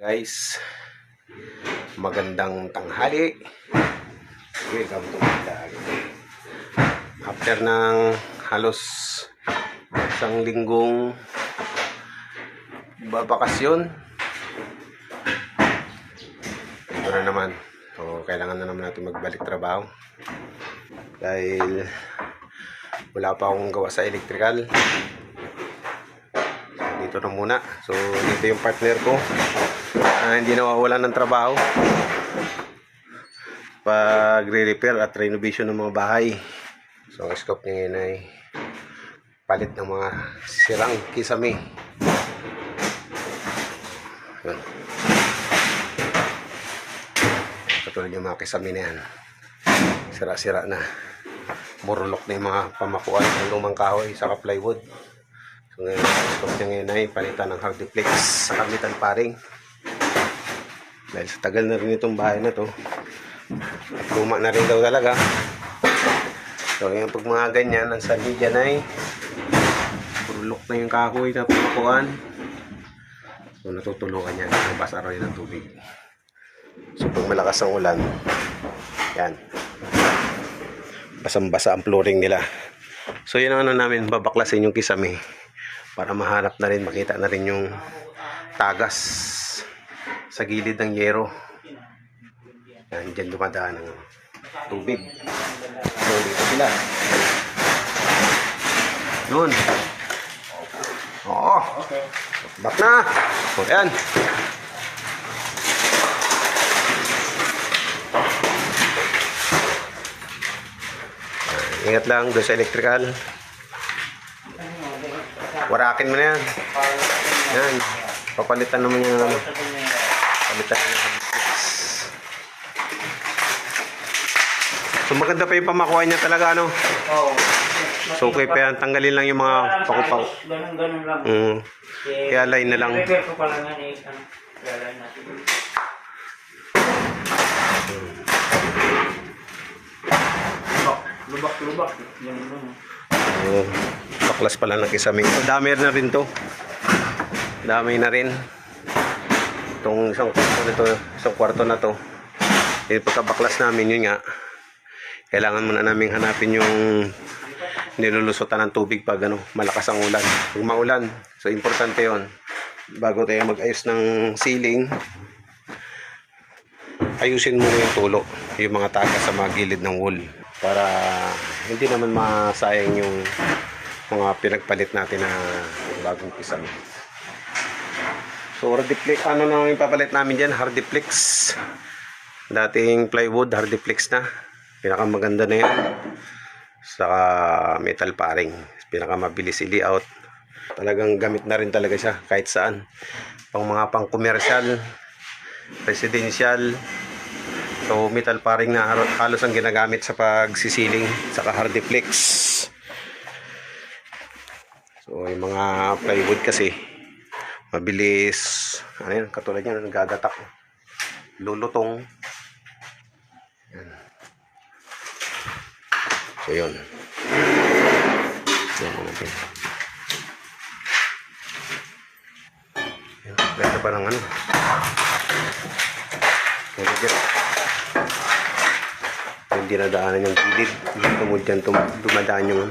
Guys, magandang tanghali. Welcome to my vlog. After ng halos isang linggong babakasyon, ito na naman. So, kailangan na naman natin magbalik trabaho dahil wala pa akong gawa sa electrical. Dito na muna. So, dito yung partner ko. Hindi nawawalan ng trabaho pag re-repair at renovation ng mga bahay. So ang scope niya ngayon ay palit ng mga sirang kisame. Yun. Katulad yung mga kisame na yan, sira-sira na, burulok na yung mga pamakuan ng lumang kahoy sa plywood. So ngayon ang scope niya ngayon ay palitan ng hardiplex sa metal paring. Dahil sa tagal na rin itong bahay na to at luma na rin daw talaga. So yung pag mga ganyan, ang sabi dyan ay purulok na yung kahoy na pamakuan. So natutulungan yan, nabasa rin ng tubig. So pag malakas ang ulan, yan, basang-basa ang flooring nila. So yun ang ano namin, babaklasin yung kisame para mahanap na rin, makita na rin yung tagas sa gilid ng yero. Yan, dyan dumadaan ng tubig. So, dito sila. Yun. Oo. Back na. O, yan. Ingat lang doon sa electrical. Warakin mo na yan. Yan. Papalitan naman yung palitan yung. So maganda pa yung pamakuha niya talaga, ano? Oo. So okay pa yan, tanggalin lang yung mga paku-paku. Ganun lang. Kaya line na lang. Repair ko pa lang yan eh. Kaya line natin. Lubak. Ganun lang. Baklas pala ng kisame. So, dami na rin to. Dami na rin. Itong isang kwarto na to. Eh, pagkabaklas namin, yun nga, kailangan muna namin hanapin yung nilulusutan ng tubig pag malakas ang ulan. Pag maulan, so importante yon. Bago tayo mag-ayos ng ceiling, ayusin muna yung tulo, yung mga tagas sa mga gilid ng wall, para hindi naman masayang yung mga pinagpalit natin na bagong pisang. So hardiplex, ano na yung papalit namin dyan? Hardiplex. Dating plywood, hardiplex na. Pinakamaganda na yan. Saka metal paring. Pinakamabilis i-layout. Talagang gamit na rin talaga siya kahit saan. Pang mga pang commercial, residential. So metal paring na halos ang ginagamit sa pagsisiling. Saka hardiplex. So yung mga plywood kasi mabilis, ano yan, katulad yan, nagagatak, lulutong. Yan. So yun, yan mo natin. Yan, ganda pa ng hindi nadaanan yung gilid, tumod dyan, dumadaan yung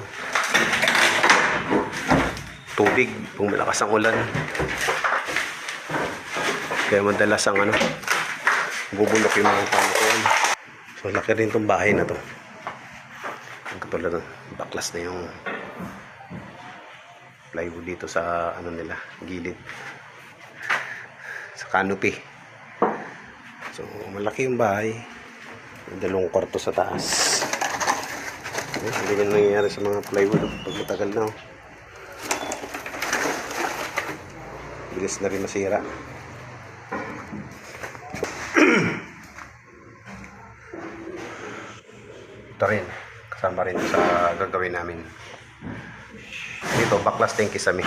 tubig kung malakas ang ulan. Kaya madalas ang bubulok yung mga pamakuan. So laki rin itong bahay na to. Ang katulad ng baklas na yung plywood dito sa nila, gilid, sa canopy. So malaki yung bahay, may 2 kwarto sa taas. Hindi ganun nangyayari sa mga plywood pag matagal na. Bilis na rin masira. Ito rin, kasama rin sa gagawin namin. Dito, baklas na yung kisame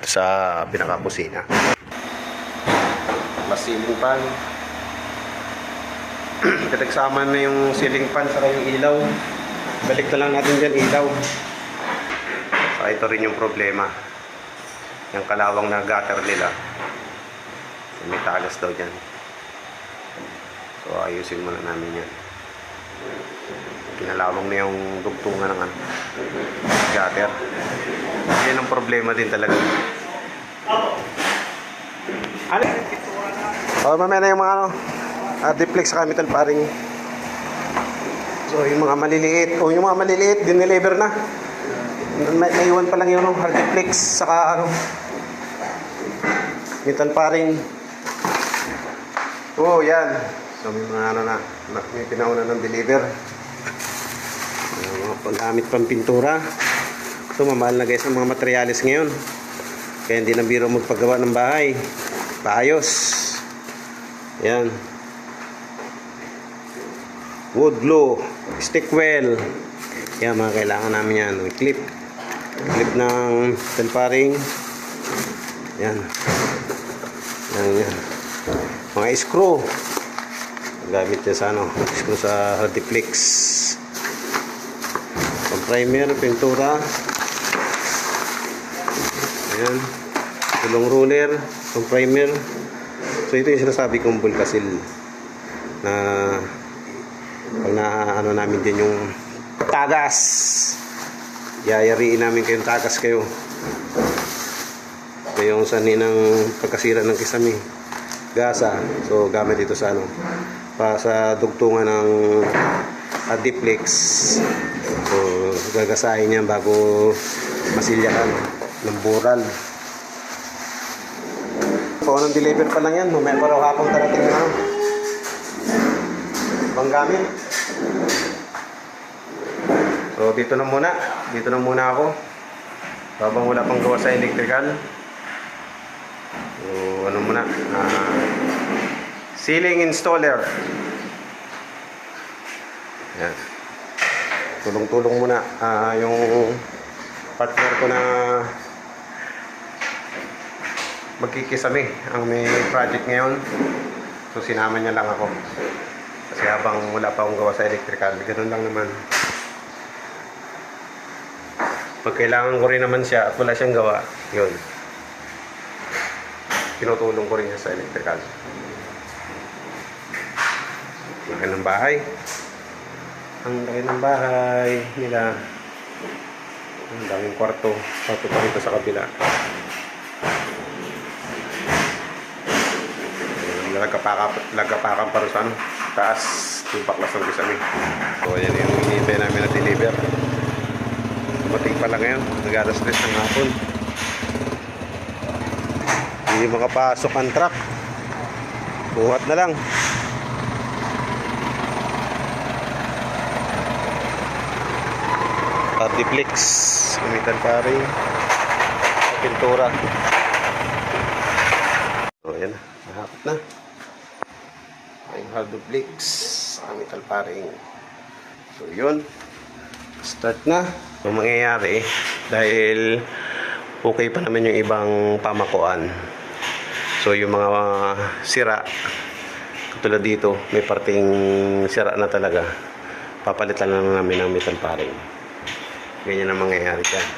sa pinakakusina. Baklas ceiling fan. Pinagsama na yung ceiling fan saka yung ilaw. Balik na lang natin dyan ilaw. So ito rin yung problema, yung kalawang na gutter nila. May tagas daw dyan. So ayusin muna namin yan. Kinalawang na yung dugtungan ng gutter. Yan ang problema din talaga. Ano? Oh, mamaya na yung mga duplex sa metal paring. So yung mga maliliit, yung mga maliliit dineliver na. Naiwan pa lang yung hard duplex saka metal paring. Oh, yan. So may mga may pinauna ng deliver. Mga panggamit pang pintura. So mamahal na guys ang mga materyales ngayon. Kaya hindi na biro magpagawa ng bahay. Paayos. Yan. Wood glue, stick well. Yan mga kailangan namin yan. Clip. Clip ng telparing. Yan. Yan. Mga screw. Gamit niya sa screw sa Hardiplex. Pang primer, pintura. Ayan. Tulong ruler, pang primer. So ito yung sinasabi kong bulkasil na pag namin din yung tagas. Yayariin namin kayong tagas kayo. Yung sanin ng pagkasira ng kisame. Gasa. So gamit ito sa para sa dugtungan ng Hardiplex. So gagasahin niya bago masilyakan ng bural. So anong deliver pa lang yan. Mamaya pa raw hapon darating na ibang gamit. So dito na muna ako habang wala pang gawa sa electrical. So ano muna, ceiling installer. Yan. Tulong-tulong muna yung partner ko na magkikisame ang may project ngayon. So sinama niya lang ako kasi habang wala pa akong gawa sa electrical, ganoon lang naman. Pag kailangan ko rin naman siya at wala siyang gawa, yun, tinutulong ko rin siya sa electrical. Laki ng bahay. Ang laki ng bahay nila. Ang daming kwarto. Kwarto pa rito sa kabila. Lagapakan pa rin sa taas. Yung baklas ng kisame. So yan yung hinihintay namin na deliver. Dumating pa lang ngayon. Nag-alas 3 ng hapon. Hindi makapasok ang truck. Buhat na lang. Hardiplex. Gamitan pa rin pintura. So yan. Mahapot na. Yung Hardiplex. Gamitan pa rin. So yun. Start na. So mangyayari dahil okay pa naman yung ibang pamakuan. So yung mga sira katulad dito, may parting sira na talaga. Papalitan lang namin ng metal paring. Ganyan ang mangyayari dyan.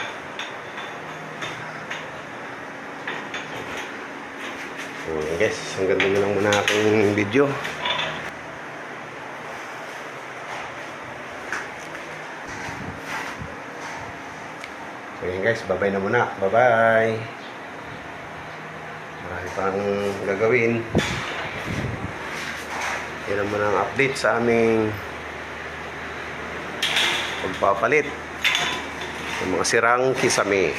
So guys, hanggang doon lang muna aking video. So yun guys, bye-bye na muna. Bye-bye. Marami pang gagawin. Yan naman ang update sa aming pagpapalit ng mga sirang kisame.